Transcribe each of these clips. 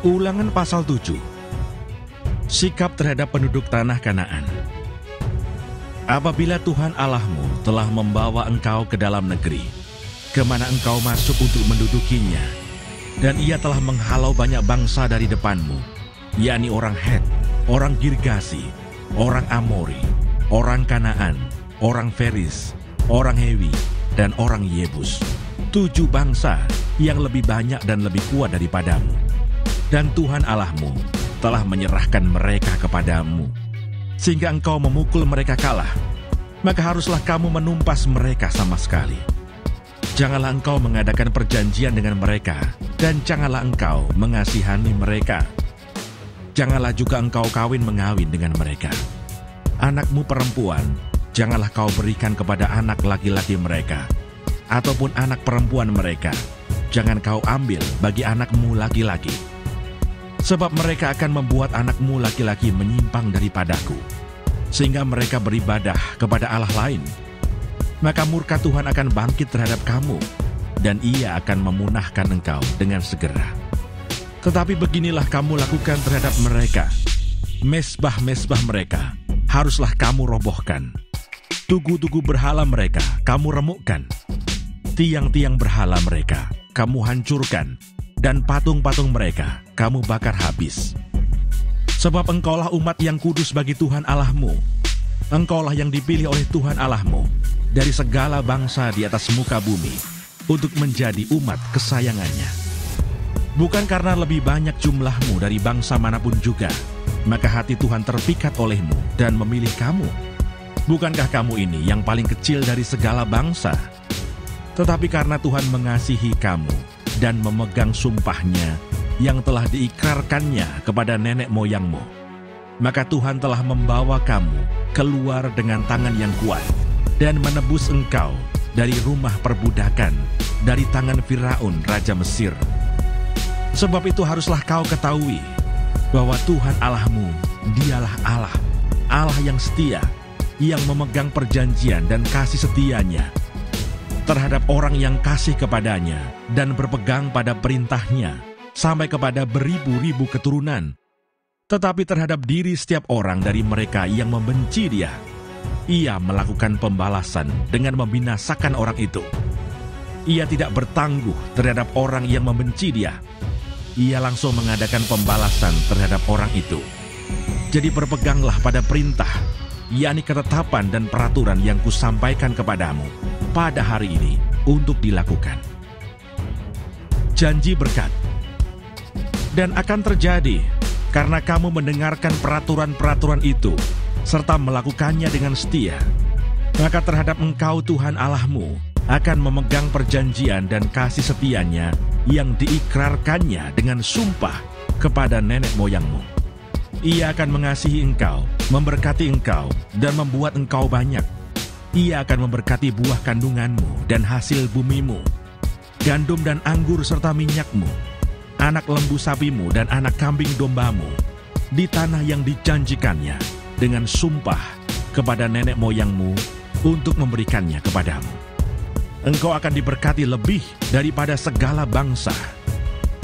Ulangan pasal 7. Sikap terhadap penduduk tanah Kanaan. Apabila Tuhan Allahmu telah membawa engkau ke dalam negeri, kemana engkau masuk untuk mendudukinya, dan ia telah menghalau banyak bangsa dari depanmu, yakni orang Het, orang Girgasi, orang Amori, orang Kanaan, orang Feris, orang Hewi, dan orang Yebus. 7 bangsa yang lebih banyak dan lebih kuat daripadamu. Dan Tuhan Allahmu telah menyerahkan mereka kepadamu, sehingga engkau memukul mereka kalah. Maka haruslah kamu menumpas mereka sama sekali. Janganlah engkau mengadakan perjanjian dengan mereka, dan janganlah engkau mengasihani mereka. Janganlah juga engkau kawin-mengawin dengan mereka. Anakmu perempuan, janganlah kau berikan kepada anak laki-laki mereka, ataupun anak perempuan mereka, jangan kau ambil bagi anakmu laki-laki. Sebab mereka akan membuat anakmu laki-laki menyimpang daripadaku, sehingga mereka beribadah kepada Allah lain. Maka murka Tuhan akan bangkit terhadap kamu, dan ia akan memunahkan engkau dengan segera. Tetapi beginilah kamu lakukan terhadap mereka. Mesbah-mesbah mereka haruslah kamu robohkan. Tugu-tugu berhala mereka kamu remukkan. Tiang-tiang berhala mereka kamu hancurkan, dan patung-patung mereka kamu bakar habis. Sebab engkaulah umat yang kudus bagi Tuhan Allahmu. Engkaulah yang dipilih oleh Tuhan Allahmu dari segala bangsa di atas muka bumi untuk menjadi umat kesayangannya. Bukan karena lebih banyak jumlahmu dari bangsa manapun juga, maka hati Tuhan terpikat olehmu dan memilih kamu. Bukankah kamu ini yang paling kecil dari segala bangsa? Tetapi karena Tuhan mengasihi kamu dan memegang sumpahnya yang telah diikrarkannya kepada nenek moyangmu, maka Tuhan telah membawa kamu keluar dengan tangan yang kuat dan menebus engkau dari rumah perbudakan, dari tangan Firaun Raja Mesir. Sebab itu haruslah kau ketahui bahwa Tuhan Allahmu, dialah Allah, Allah yang setia, yang memegang perjanjian dan kasih setianya terhadap orang yang kasih kepadanya dan berpegang pada perintahnya sampai kepada beribu-ribu keturunan. Tetapi terhadap diri setiap orang dari mereka yang membenci dia, ia melakukan pembalasan dengan membinasakan orang itu. Ia tidak bertangguh terhadap orang yang membenci dia. Ia langsung mengadakan pembalasan terhadap orang itu. Jadi berpeganglah pada perintah, yakni ketetapan dan peraturan yang kusampaikan kepadamu pada hari ini untuk dilakukan. Janji berkat. Dan akan terjadi karena kamu mendengarkan peraturan-peraturan itu serta melakukannya dengan setia, maka terhadap engkau Tuhan Allahmu akan memegang perjanjian dan kasih setianya yang diikrarkannya dengan sumpah kepada nenek moyangmu. Ia akan mengasihi engkau, memberkati engkau, dan membuat engkau banyak. Ia akan memberkati buah kandunganmu dan hasil bumimu, gandum dan anggur serta minyakmu, anak lembu sapimu dan anak kambing dombamu, di tanah yang dijanjikannya dengan sumpah kepada nenek moyangmu untuk memberikannya kepadamu. Engkau akan diberkati lebih daripada segala bangsa.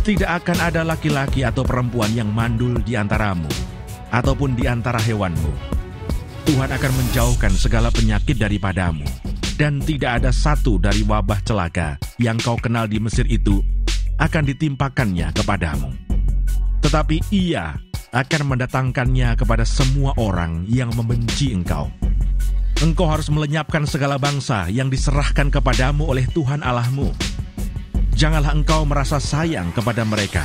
Tidak akan ada laki-laki atau perempuan yang mandul di antaramu, ataupun di antara hewanmu. Tuhan akan menjauhkan segala penyakit daripadamu, dan tidak ada satu dari wabah celaka yang kau kenal di Mesir itu akan ditimpakannya kepadamu. Tetapi ia akan mendatangkannya kepada semua orang yang membenci engkau. Engkau harus melenyapkan segala bangsa yang diserahkan kepadamu oleh Tuhan Allahmu. Janganlah engkau merasa sayang kepada mereka,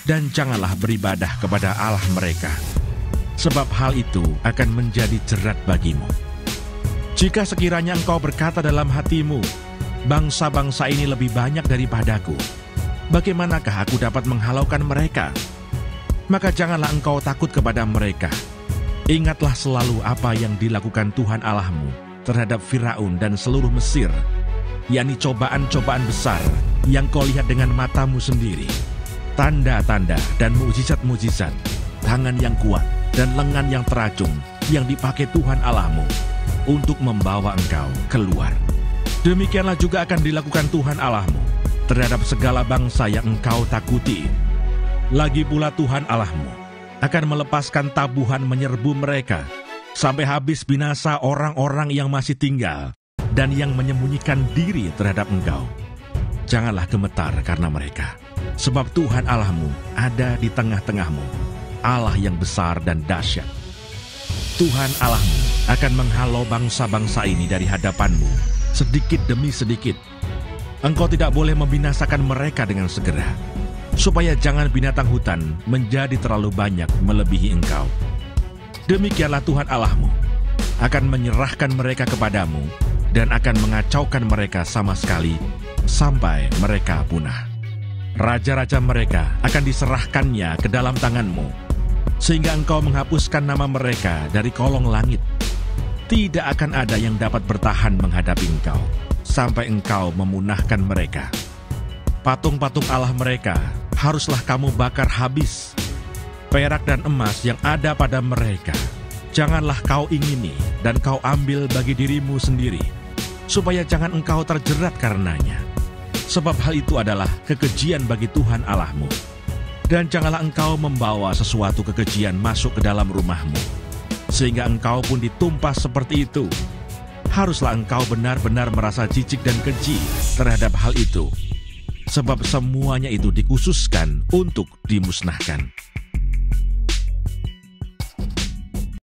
dan janganlah beribadah kepada Allah mereka, sebab hal itu akan menjadi jerat bagimu. Jika sekiranya engkau berkata dalam hatimu, bangsa-bangsa ini lebih banyak daripadaku, bagaimanakah aku dapat menghalaukan mereka? Maka janganlah engkau takut kepada mereka. Ingatlah selalu apa yang dilakukan Tuhan Allahmu terhadap Firaun dan seluruh Mesir, yakni cobaan-cobaan besar yang kau lihat dengan matamu sendiri, tanda-tanda dan mukjizat-mukjizat, tangan yang kuat dan lengan yang teracung yang dipakai Tuhan Allahmu untuk membawa engkau keluar. Demikianlah juga akan dilakukan Tuhan Allahmu terhadap segala bangsa yang engkau takuti. Lagi pula Tuhan Allahmu akan melepaskan tabuhan menyerbu mereka, sampai habis binasa orang-orang yang masih tinggal dan yang menyembunyikan diri terhadap engkau. Janganlah gemetar karena mereka, sebab Tuhan Allahmu ada di tengah-tengahmu, Allah yang besar dan dahsyat. Tuhan Allahmu akan menghalau bangsa-bangsa ini dari hadapanmu, sedikit demi sedikit. Engkau tidak boleh membinasakan mereka dengan segera, supaya jangan binatang hutan menjadi terlalu banyak melebihi engkau. Demikianlah Tuhan Allahmu akan menyerahkan mereka kepadamu dan akan mengacaukan mereka sama sekali sampai mereka punah. Raja-raja mereka akan diserahkannya ke dalam tanganmu, sehingga engkau menghapuskan nama mereka dari kolong langit. Tidak akan ada yang dapat bertahan menghadapi engkau, sampai engkau memunahkan mereka. Patung-patung Allah mereka haruslah kamu bakar habis. Perak dan emas yang ada pada mereka, janganlah kau ingini dan kau ambil bagi dirimu sendiri, supaya jangan engkau terjerat karenanya. Sebab hal itu adalah kekejian bagi Tuhan Allahmu. Dan janganlah engkau membawa sesuatu kekejian masuk ke dalam rumahmu, sehingga engkau pun ditumpas seperti itu. Haruslah engkau benar-benar merasa jijik dan keji terhadap hal itu, sebab semuanya itu dikhususkan untuk dimusnahkan.